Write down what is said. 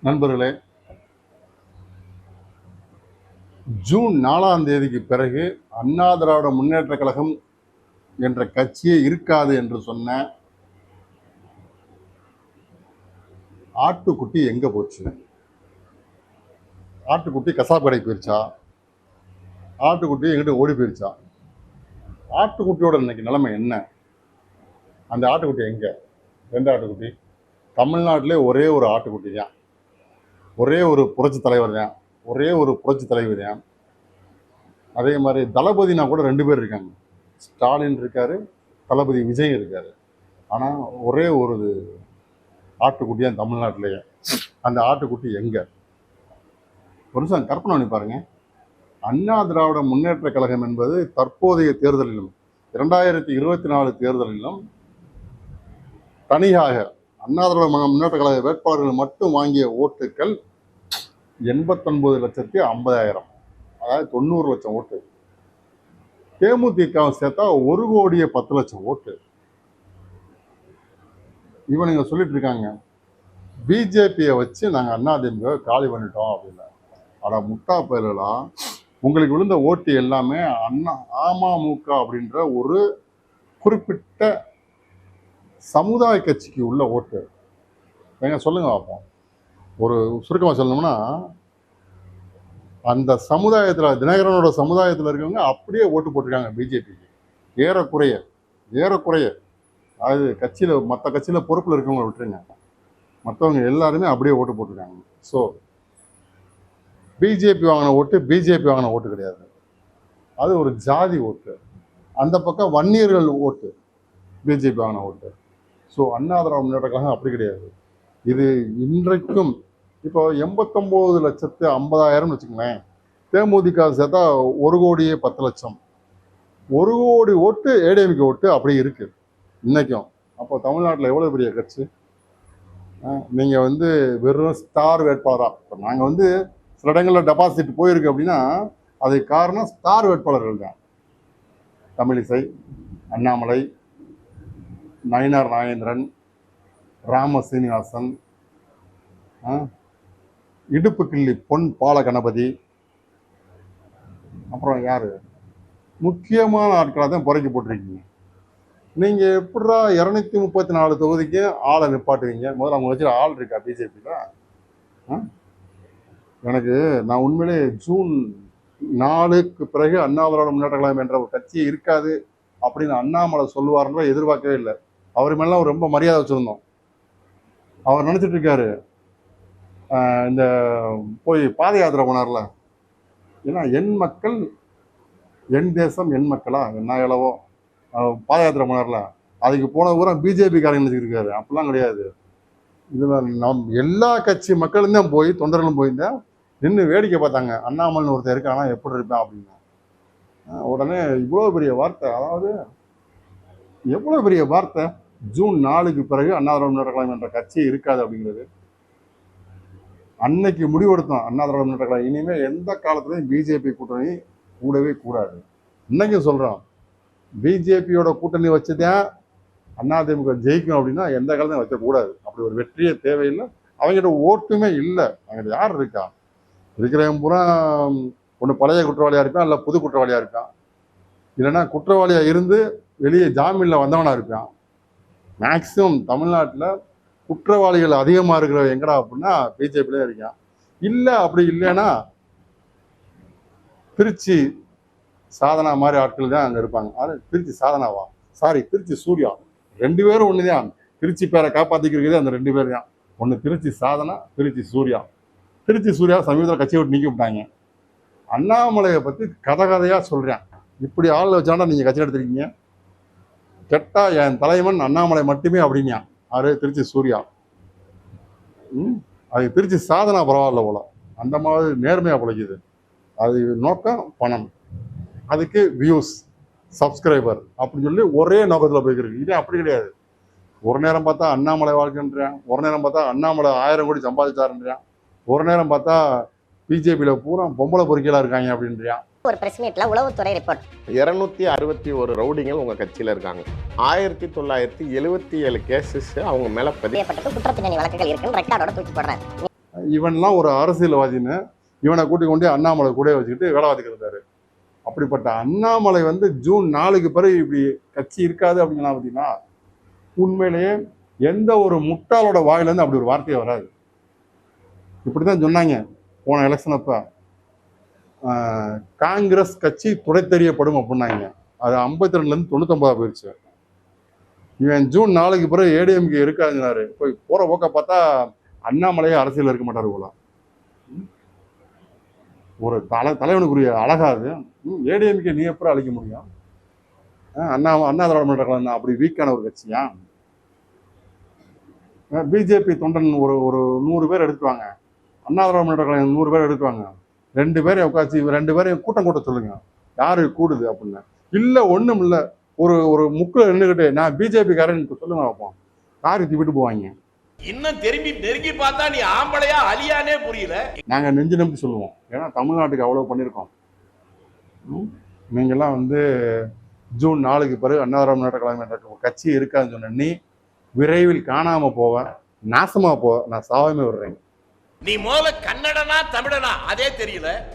நண்பர்களே, ஜூன் 4ஆம் தேதிக்கு பிறகு அண்ணா திராவிட முன்னேற்ற கழகம் என்ற கட்சியே இருக்காது என்று சொன்ன ஆட்டுக்குட்டி எங்க போச்சு? ஆட்டுக்குட்டி கசாப்பு கடைக்கு போயிருச்சா? ஆட்டுக்குட்டி எங்கிட்ட ஓடி போயிருச்சா? ஆட்டுக்குட்டியோட இன்னைக்கு நிலைமை என்ன? அந்த ஆட்டுக்குட்டி எங்க? எந்த ஆட்டுக்குட்டி? தமிழ்நாட்டிலே ஒரே ஒரு ஆட்டுக்குட்டி தான், ஒரே ஒரு புரட்சி தலைவர் தான், ஒரே ஒரு புரட்சி தலைவர் தான். அதே மாதிரி தளபதினா கூட 2 பேர் இருக்காங்க. ஸ்டாலின் இருக்காரு, தளபதி விஜய் இருக்காரு. ஆனால் ஒரே ஒரு ஆட்டுக்குட்டி தான் தமிழ்நாட்டிலேயே. அந்த ஆட்டுக்குட்டி எங்க? ஒரு நிமிஷம் கற்பனை பண்ணி பாருங்க. அண்ணா திராவிட முன்னேற்ற கழகம் என்பது தற்போதைய தேர்தலிலும் 2024 தேர்தலிலும் தனியாக அண்ணா திராவிட முன்னேற்ற கழக வேட்பாளர்கள் மட்டும் வாங்கிய ஓட்டுக்கள் 89,50,000, அதாவது 90 லட்சம் ஓட்டு. தேமுதிக சேர்த்தா 1,10,00,000 ஓட்டு. இவனுங்க சொல்லிட்டு இருக்காங்க பிஜேபியை வச்சு நாங்கள் அதிமுக காலி பண்ணிட்டோம் அப்படின்னு. ஆனால் முட்டா பயிலாம் உங்களுக்கு விழுந்த ஓட்டு எல்லாமே அமமுக அப்படின்ற ஒரு குறிப்பிட்ட சமுதாய கட்சிக்கு உள்ள ஓட்டு. ஏங்க சொல்லுங்க பார்ப்போம். ஒரு சுருக்கமாக சொல்லணும்னா, அந்த சமுதாயத்தில் தினகரனோட சமுதாயத்தில் இருக்கவங்க அப்படியே ஓட்டு போட்டிருக்காங்க பிஜேபிக்கு. ஏறக்குறைய அதாவது கட்சியில் மற்ற கட்சியில் பொறுப்பில் இருக்கவங்க விட்டுருங்க, மற்றவங்க எல்லாருமே அப்படியே ஓட்டு போட்டிருக்காங்க. ஸோ பிஜேபி வாங்கின ஓட்டு கிடையாது, அது ஒரு ஜாதி ஓட்டு. அந்த பக்கம் வன்னியர்கள் ஓட்டு பிஜேபி வாங்கின ஓட்டு. ஸோ அண்ணா திராவிட முன்னேற்ற கழகம் அப்படி கிடையாது. இது இன்றைக்கும் இப்போ 89,50,000 வச்சுக்கங்களேன். தேமுதிக சேர்த்தா 1,10,00,000, 1 கோடி ஓட்டு ஏடிஎம்கே ஓட்டு அப்படி இருக்கு இன்னைக்கும். அப்போ தமிழ்நாட்டில் எவ்வளோ பெரிய கட்சி? நீங்கள் வெறும் ஸ்டார் வேட்பாளராக, இப்போ நாங்கள் சில இடங்களில் டெபாசிட் போயிருக்கு அப்படின்னா அதுக்கு காரணம் ஸ்டார் வேட்பாளர்கள் தான். தமிழிசை, அண்ணாமலை, நயினார் நாகேந்திரன், ராம சீனிவாசன், இடுப்பு கிள்ளி பொன் பால கணபதி, அப்புறம் யாரு முக்கியமான ஆட்களாக தான் புறக்கி போட்டிருக்கீங்க. நீங்கள் எப்படா 234 தொகுதிக்கு ஆளை நிப்பாட்டுவீங்க? முதல்ல அவங்க வச்சு ஆள் இருக்கா பிஜேபியில்? நான் உண்மையிலே ஜூன் 4க்கு பிறகு அண்ணா திராவிட முன்னேற்ற கழகம் என்ற ஒரு கட்சியே இருக்காது அப்படின்னு அண்ணாமலை சொல்லுவாருன்ற எதிர்பார்க்கவே இல்லை. அவர் மேலாம் ரொம்ப மரியாதை வச்சுருந்தோம். அவர் நினச்சிட்டு இருக்காரு இந்த போய் பாத யாத்திரை போனார்ல, ஏன்னா என் மக்கள் என் தேசம் என் மக்களா என்ன எளவோ பாத யாத்திரை போனார்ல, அதுக்கு போன பூரா பிஜேபி காரங்க நினச்சிருக்காரு. அப்படிலாம் கிடையாது. இதில் எல்லா கட்சி மக்களும் தான் போய் தொண்டர்களும் போயிருந்தேன் நின்று வேடிக்கை பார்த்தாங்க. அண்ணாமலைன்னு ஒருத்தர் இருக்கானா எப்படி இருப்பேன் அப்படின்னா. உடனே இவ்வளோ பெரிய வார்த்தை, அதாவது எவ்வளோ பெரிய வார்த்தை! ஜூன் 4க்கு பிறகு அண்ணா திராவிட முன்னேற்ற கழகம் என்ற கட்சி இருக்காது அப்படிங்கிறது. அன்னைக்கு முடிவெடுத்தோம் அண்ணா திராவிட முன்னேற்ற கழகம் இனிமேல் எந்த காலத்துலையும் பிஜேபி கூட்டணி கூடவே கூடாது. இன்னைக்கும் சொல்கிறோம், பிஜேபியோட கூட்டணி வச்சுதான் அதிமுக ஜெயிக்கும் அப்படின்னா எந்த காலத்தையும் வைக்கக்கூடாது. அப்படி ஒரு வெற்றியே தேவையில்லை. அவங்ககிட்ட ஓட்டுமே இல்லை. அவங்ககிட்ட யார் இருக்கா? இருக்கிறவங்க பூரா ஒன்று பழைய குற்றவாளியாக இருப்பான், இல்லை புது குற்றவாளியாக இருப்பான், இல்லைன்னா குற்றவாளியாக இருந்து வெளியே ஜாமீனில் வந்தவனாக இருப்பான். மேக்சிமம் தமிழ்நாட்டில் குற்றவாளிகள் அதிகமாக இருக்கிற எங்கடா அப்படின்னா பிஜேபியிலே இருக்கான். இல்லை அப்படி இல்லைன்னா திருச்சி சாதனா மாதிரி ஆட்கள் தான் அங்கே இருப்பாங்க. அது திருச்சி சாதனாவா, சாரி திருச்சி சூர்யா, 2 பேரும் ஒன்று தான். திருச்சி பேரை காப்பாற்றிக்கிறது அந்த 2 பேர் தான். ஒன்று திருச்சி சாதனா, திருச்சி சூர்யா. திருச்சி சூர்யா சமீபத்தில் கட்சியை விட்டு நீக்கி விட்டாங்க. அண்ணாமலையை பற்றி கதையாக சொல்கிறேன். இப்படி ஆள் வச்சாண்டா நீங்கள் கட்சி எடுத்துருக்கீங்க, கெட்டா என் தலைவன் அண்ணாமலை மட்டுமே அப்படின்னா யாரு? திருச்சி சூர்யா. அது திருச்சி சாதனா பரவாயில்ல போல, அந்த மாதிரி நேர்மையாக பிழைக்குது. அது நோக்கம் பணம், அதுக்கு வியூஸ், சப்ஸ்கிரைபர் அப்படின்னு சொல்லி ஒரே நோக்கத்தில் போய்க்கிருக்கு. இதே அப்படி கிடையாது. ஒரு நேரம் பார்த்தா அண்ணாமலை வாழ்க்கைன்றான், ஒரு நேரம் பார்த்தா அண்ணாமலை 1000 கோடி சம்பாதிச்சாருன்றான், ஒரு நேரம் பார்த்தா பிஜேபியில் பூரா பொம்பளை பொறுக்கியெல்லாம் இருக்காங்க அப்படின்றான். ஒரு பிரஸ் மீட்ல உளவுத்துறை ரிப்போர்ட் 261 ரவுடிகள் உங்க கட்சியில இருக்காங்க. 1977 கேசஸ் அவங்க மேல பதியப்பட்டது. குற்றப்பின்னணி வழக்குகள் இருக்குன்னு ரெக்கார்டோட தூக்கி போடுறாரு. இவன்லாம் ஒரு அரசியல்வாதின்னு இவனை கூட்டி கொண்டு அண்ணாமலை கூட வச்சுக்கிட்டு வேலை பார்த்துக்கிட்டு இருந்தாரு. அப்படிப்பட்ட அண்ணாமலை வந்து ஜூன் 4க்கு பிறகு இப்படி கட்சி இருக்காது அப்படின்னு பார்த்தீங்கன்னா உண்மையிலேயே எந்த ஒரு முட்டாளோட வாயிலேருந்து அப்படி ஒரு வார்த்தையே வராது. இப்படிதான் சொன்னாங்க போன எலெக்ஷன் அப்ப காங்கிரஸ் கட்சி துடைத்தெறியப்படும் அப்படின்னாங்க. அது 52லேருந்து 99 போயிடுச்சு. இவன் ஜூன் 4க்கு பிறகு ஏடிஎம்கே இருக்காதுனாரு. போய் போற போக்க பார்த்தா அண்ணாமலையே அரசியல் இருக்க மாட்டாரு போல. ஒரு தலைவனுக்குரிய அழகாது. ஏடிஎம்கே நீ எப்பறம் அழிக்க முடியும்? அண்ணா திராவிட முன்னேற்ற கழகம் அப்படி வீக்கான ஒரு கட்சியா? பிஜேபி தொண்டன் ஒரு 100 பேர் எடுத்துவாங்க, அண்ணா திராவிட முன்னேற்ற கழகம் 100 பேர் எடுத்துவாங்க. 2 பேரையும் உட்காந்து 2 பேரையும் கூட்டம் கூட்ட சொல்லுங்க, யாரு கூடுது அப்படின்னு. இல்ல ஒண்ணும் இல்ல, ஒரு முக்குல நின்றுகிட்டு நான் பிஜேபி காரன் சொல்லுங்க பார்ப்போம், காரி தூக்கிட்டு போவாங்க. இன்னும் திரும்பி நெருங்கி பார்த்தா நீ ஆம்பளையா அலியானே புரியல. நாங்க நெஞ்சு நம்பி சொல்லுவோம், ஏன்னா தமிழ்நாட்டுக்கு அவ்வளவு பண்ணியிருக்கோம். நீங்கெல்லாம் வந்து ஜூன் 4க்கு பிறகு அண்ணா திராவிட முன்னேற்ற கழகம் என்ற கட்சி இருக்காதுன்னு சொன்ன நீ விரைவில் காணாம போவ, நாசமா போவ. நான் சாவாமே விடுறேன். நீ முதல்ல கன்னடனா தமிழனா அதே தெரியல.